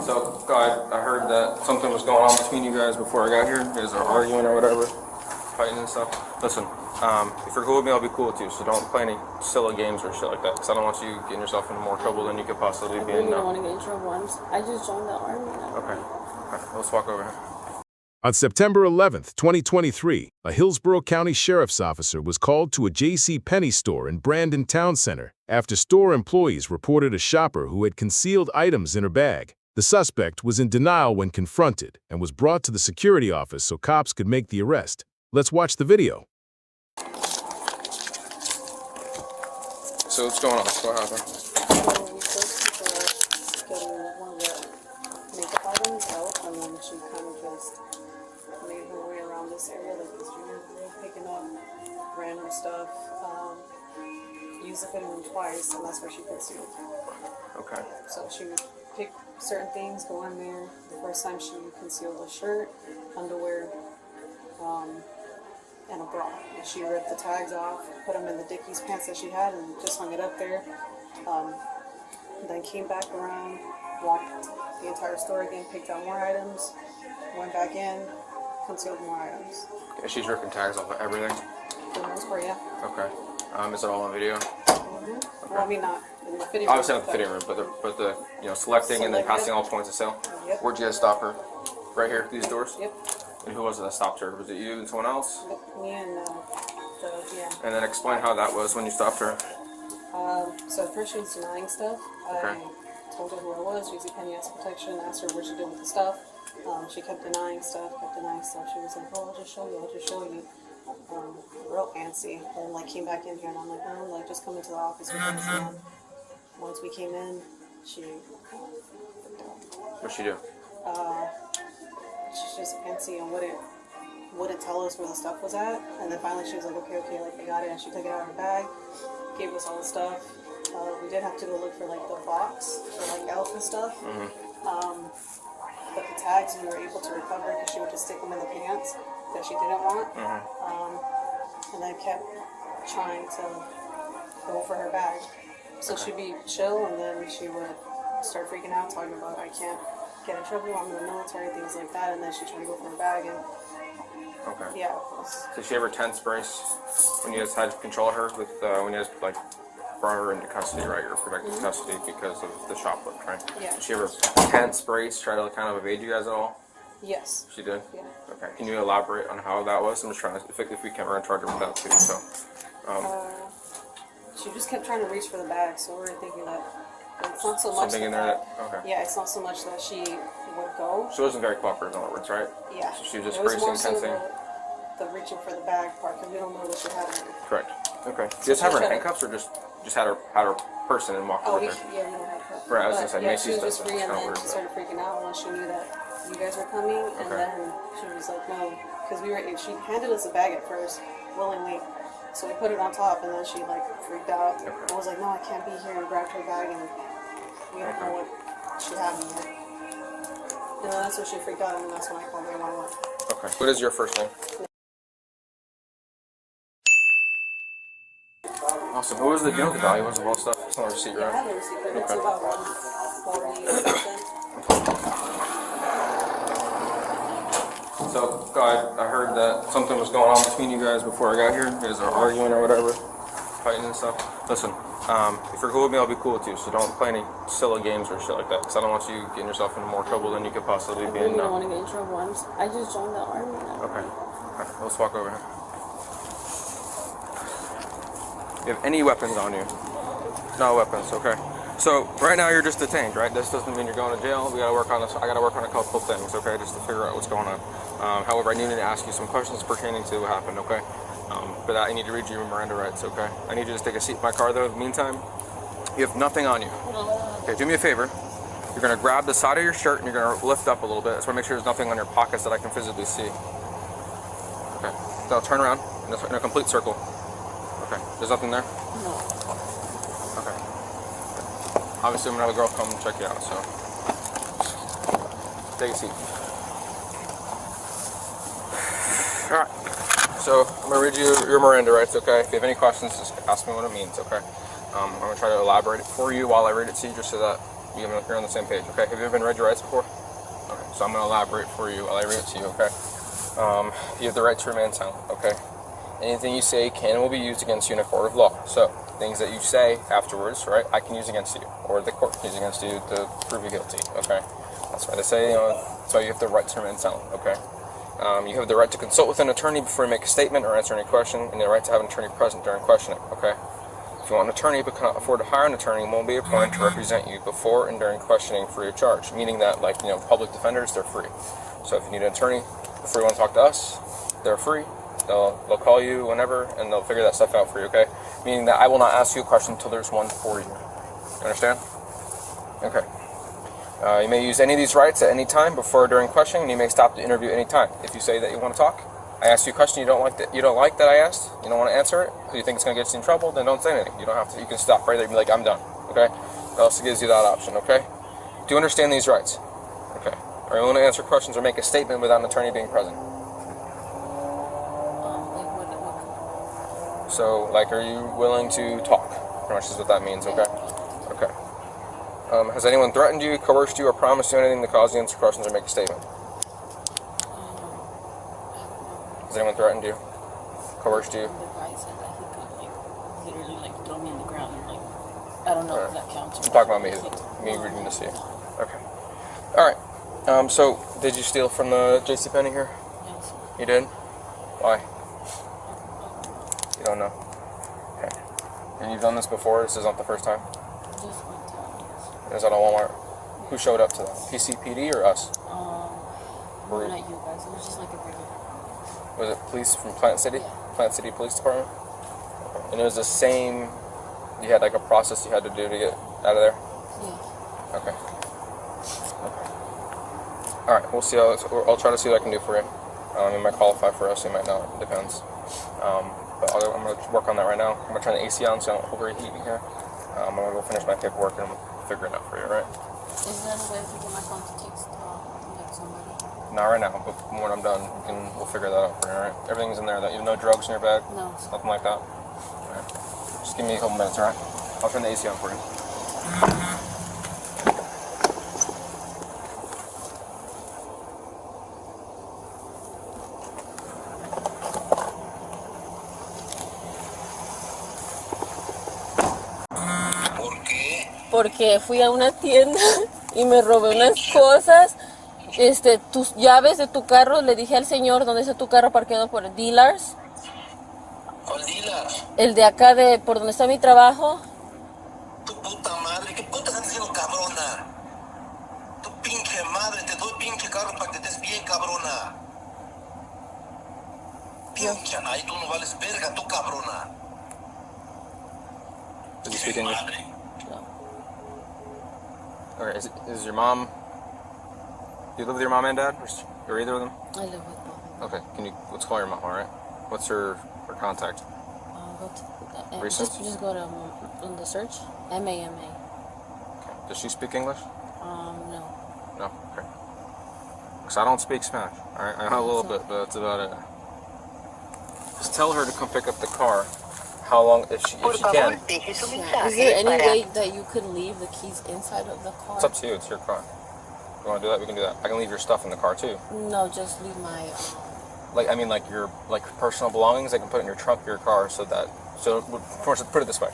So, I heard that something was going on between you guys before I got here. You guys are arguing or whatever, fighting and stuff. Listen, if you're cool with me, I'll be cool with you. So don't play any silly games or shit like that, because I don't want you getting yourself into more trouble than you could possibly be in. I don't want to get in trouble. I just joined the army now. Okay. Let's walk over here. On September 11th, 2023, a Hillsborough County Sheriff's officer was called to a JCPenney store in Brandon Town Center after store employees reported a shopper who had concealed items in her bag. The suspect was in denial when confronted and was brought to the security office so cops could make the arrest. Let's watch the video. So what's going on? What happened? So we first getting one of the makeup items out, and then she kind of just made her way around this area, like this junior girl, picking up random stuff. Used the fitting twice, and that's where she concealed. Okay. So she would pick certain things, go in there. The first time she concealed a shirt, underwear, and a bra. And she ripped the tags off, put them in the Dickies pants that she had, and just hung it up there. Then came back around, walked the entire store again, picked out more items, went back in, concealed more items. Okay, she's ripping tags off of everything? For the most part, yeah. Okay. Is it all on video? Mm-hmm. Okay. Well, I mean, not in the fitting room. Obviously not the fitting room, but the selecting and then passing all points of sale? Yep. Where'd you guys stop her? Right here, these doors? Yep. And who was it that stopped her? Was it you and someone else? Me and yeah. And then explain how that was when you stopped her. So at first she was denying stuff. I told her who I was, JCPenney asked protection, asked her what she did with the stuff. She kept denying stuff, She was like, oh, I'll just show you. Real antsy. And like came back in here and I'm like, no, like just come into the office with us. Once we came in, she What'd she do? She's just antsy and wouldn't tell us where the stuff was at. And then finally she was like, okay, like I got it. And she took it out of her bag, gave us all the stuff. We did have to go look for like the box for like elf and stuff. But the tags we were able to recover because she would just stick them in the pants that she didn't want. And I kept trying to go for her bag. So she'd be chill and then she would start freaking out, talking about I can't get in trouble, I'm in the military, things like that, and then she'd try to go for her bag and yeah. Did she ever tense brace when you guys had to control her with when you guys like brought her into custody, right? Or protective custody because of the shoplift, right? Yeah. Did she ever tense brace, try to kind of evade you guys at all? Yes. She did? Yeah. Okay. Can you elaborate on how that was? I'm just trying to, if we can, we're in charge of that too, so. She just kept trying to reach for the bag, so we were thinking that it's not so much something in there that, okay. Yeah, it's not so much that she would go. She wasn't very cooperative, in other words, right? Yeah. So she was just it was bracing, more so tensing? the reaching for the bag part, because we don't know what she had in her. Correct. Okay. Do you guys have her in handcuffs, or just had her person and walked with her? Yeah, we don't have her. Right, I was going to say, yeah, Macy's she was just free, and then weird, she started freaking out when she knew that you guys were coming, and then she was like, no, because she handed us a bag at first, willingly, so we put it on top, and then she like freaked out, and was like, no, I can't be here, and grabbed her bag, and we don't know what she had in there. And then that's when she freaked out, and that's when I called 911. Okay. What is your first name? Awesome. What was the deal with the value? What was the whole stuff? It's on the receipt, right? I have the receipt, but it's about 140 or something. So, I heard that something was going on between you guys before I got here. You guys are arguing or whatever, fighting and stuff. Listen, if you're cool with me, I'll be cool with you. So don't play any silly games or shit like that, because I don't want you getting yourself into more trouble than you could possibly be in. I don't want to get in trouble. I just joined the army now. Okay. Let's walk over here. You have any weapons on you? No weapons, okay. So right now you're just detained, right? This doesn't mean you're going to jail. We gotta work on this. I gotta work on a couple of things, okay, just to figure out what's going on. However, I need to ask you some questions pertaining to what happened, okay? For that, I need to read you your Miranda rights, okay? I need you to just take a seat in my car, though. In the meantime, you have nothing on you. Okay, do me a favor. You're gonna grab the side of your shirt and you're gonna lift up a little bit. I just wanna make sure there's nothing on your pockets that I can physically see. Okay. Now turn around in a complete circle. Okay. There's nothing there? No. Okay. Obviously, I'm gonna have a girl come check you out, so. Take a seat. Alright. So, I'm gonna read you your Miranda rights, okay? If you have any questions, just ask me what it means, okay? I'm gonna try to elaborate it for you while I read it to you, just so that You're on the same page, okay? Have you ever been read your rights before? Okay, so I'm going to elaborate for you. I'll read it to you, okay? You have the right to remain silent, okay? Anything you say can and will be used against you in a court of law. So, things that you say afterwards, right, I can use against you, or the court can use against you to prove you guilty, okay? That's why they say, that's why you have the right to remain silent, okay? You have the right to consult with an attorney before you make a statement or answer any question, and the right to have an attorney present during questioning, okay? If you want an attorney but cannot afford to hire an attorney, one will be appointed to represent you before and during questioning free of charge, meaning that, like, public defenders, they're free. So if you need an attorney before you want to talk to us, they're free. They'll call you whenever, and they'll figure that stuff out for you, okay? Meaning that I will not ask you a question until there's one for you. You understand? Okay. You may use any of these rights at any time before or during questioning, and you may stop the interview at any time. If you say that you want to talk, I ask you a question you don't like that I asked, you don't want to answer it, or you think it's going to get you in trouble, then don't say anything. You don't have to. You can stop right there and be like, I'm done. Okay? It also gives you that option. Okay? Do you understand these rights? Okay. Are you willing to answer questions or make a statement without an attorney being present? So, like, are you willing to talk? Pretty much is what that means. Okay. Okay. Has anyone threatened you, coerced you, or promised you anything to cause you to answer questions or make a statement? Has anyone threatened you? Coerced you? The guy said that he could, literally, throw me in the ground and, I don't know if that counts. I'm talking about me reading this to you. Okay. Alright. So, did you steal from the JCPenney here? Yes. You did? Why? You don't know? Okay. And you've done this before? This is not the first time? Just one time, yes. Is that a Walmart? Who showed up to that? PCPD or us? Not you guys. It was just like a regular. Was it police from Plant City? Yeah. Plant City Police Department? Okay. And it was the same, you had like a process you had to do to get out of there? Yeah. Okay. Alright, we'll see I'll try to see what I can do for you. You might qualify for us, you might not, it depends. But I'm going to work on that right now. I'm going to turn the AC on so I don't overheat in here. I'm going to go finish my paperwork and we'll figure it out for you, alright? Is there a way to get my phone to text somebody? Not right now, but when I'm done, we'll figure that out for you, alright? Everything's in there, you have no drugs in your bag? No. Nothing like that? Alright. Just give me a couple minutes, alright? I'll turn the AC on for you. Porque fui a una tienda y me robé unas cosas, tus llaves de tu carro, le dije al señor dónde está tu carro parqueado por el dealers. ¿Cuál dealer? El de acá por donde está mi trabajo. Tu puta madre, ¿qué puta estás diciendo, cabrona? Tu pinche madre, te doy pinche carro para que te estés bien, cabrona. Pinche, ahí tú no vales verga, tú cabrona. Did you speak English? Madre. Okay, is your mom... Do you live with your mom and dad? Or either of them? I live with both. Okay, let's call your mom, alright? What's her contact? Just go to on the search. MAMA. Okay. Does she speak English? No. No? Okay. Because I don't speak Spanish, alright? I know a little bit, but that's about it. Just tell her to come pick up the car. How long, if she can. Is there any way that you could leave the keys inside of the car? It's up to you, it's your car. You want to do that? We can do that. I can leave your stuff in the car too. No, just leave my... like your personal belongings, I can put in your trunk of your car so put it this way.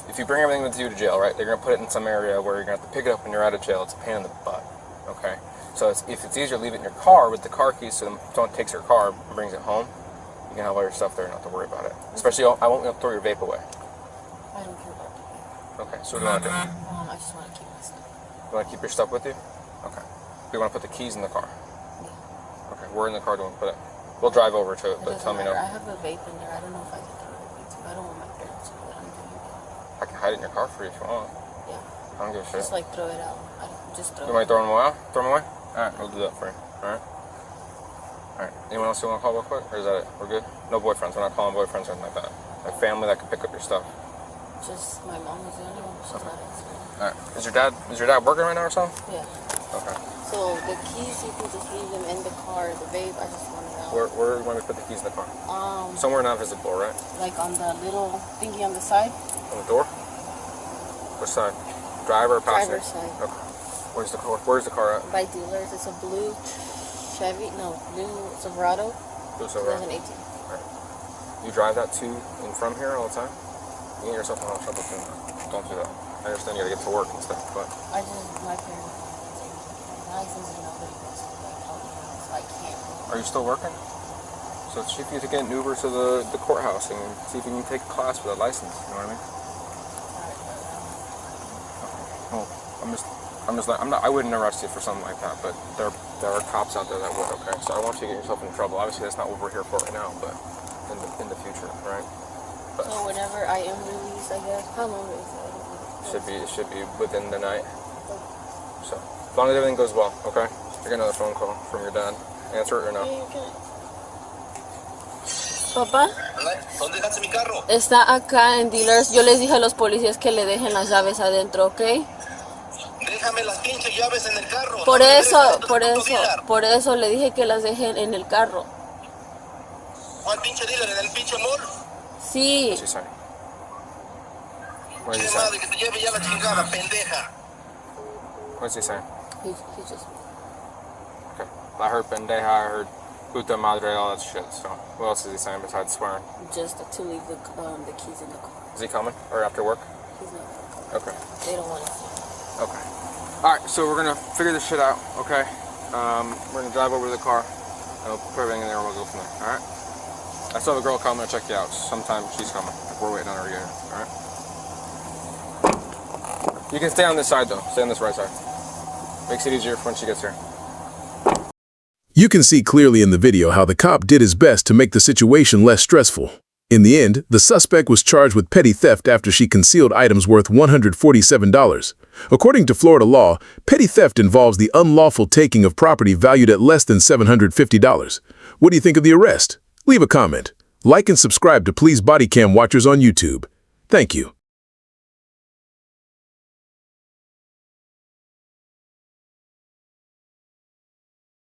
If you bring everything with you to jail, right, they're going to put it in some area where you're going to have to pick it up when you're out of jail. It's a pain in the butt, okay? So if it's easier to leave it in your car with the car keys so someone takes your car and brings it home, you can have all your stuff there and not have to worry about it. Especially, I won't throw your vape away. I don't care about that. Okay, so what do you want to do? I just want to keep my stuff. You want to keep your stuff with you? Okay. You want to put the keys in the car? Yeah. Okay, where in the car do you want to put it? We'll drive over to it, but tell me no. I have a vape in there. I don't know if I can throw it away too. I don't want my parents to know that I'm doing it. I can hide it in your car for you if you want. Yeah. I don't give a shit. Just throw it out. Just throw it out. You want me to throw them away? Throw them away? Alright, we'll do that for you. Alright? Alright. Anyone else you want to call real quick? Or is that it? We're good? No boyfriends. We're not calling boyfriends or anything like that. Like family that can pick up your stuff. Just my mom is the only one. She's not answering. Alright. Is your dad working right now or something? Yeah. Okay. So the keys, you can just leave them in the car. The vape, I just want it out. Where do you want me to put the keys in the car? Somewhere not visible, right? Like on the little thingy on the side. On the door? Which side? Driver or passenger? Driver's side. Okay. Where's the car at? By dealers, it's a blue blue Silverado, Blue Silverado. 2018. Alright. You drive that to and from here all the time? You get yourself in a lot of trouble doing that. Don't do that. I understand you gotta get to work and stuff, but My parents license and nobody goes to help me out, so I can't. are you still working? So see if you can get an Uber to the courthouse and see if you can take a class for that license. You know what I mean? Well, I wouldn't arrest you for something like that, but there are cops out there that would. Okay, so I don't want you to get yourself in trouble. Obviously, that's not what we're here for right now, but in the future, right? But So whenever I am released, I guess. How long is it? it should be within the night. So as long as everything goes well, okay? You're gonna get another phone call from your dad. Answer it or no? Papá, ¿Dónde dejaste mi carro? está acá en dealers. Yo les dije a los policías que le dejen las llaves adentro, ¿ok? Déjame las pinches llaves en el carro. Por No me eso, regreses por a tu eso, dealer. por eso le dije que las dejen en el carro. ¿Cuál pinche dealer? ¿En el pinche mall? Sí. What's he saying? What is he Che saying? madre, que te lleve ya la chingada, pendeja. What's he saying? He just. Okay. I heard pendeja, I heard puta madre, all that shit. So what else is he saying besides swearing? Just to leave the keys in the car. Is he coming or after work? He's not gonna come. Okay. They don't want to see. Okay. All right. So we're gonna figure this shit out. Okay. We're gonna drive over to the car. And we'll put everything in there and we'll go from there. All right. I saw the girl coming to check you out. Sometime she's coming. We're waiting on her to get here. All right. You can stay on this side though. Stay on this right side. Makes it easier when she gets here. You can see clearly in the video how the cop did his best to make the situation less stressful. In the end, the suspect was charged with petty theft after she concealed items worth $147. According to Florida law, petty theft involves the unlawful taking of property valued at less than $750. What do you think of the arrest? Leave a comment. Like and subscribe to Please Bodycam watchers on YouTube. Thank you.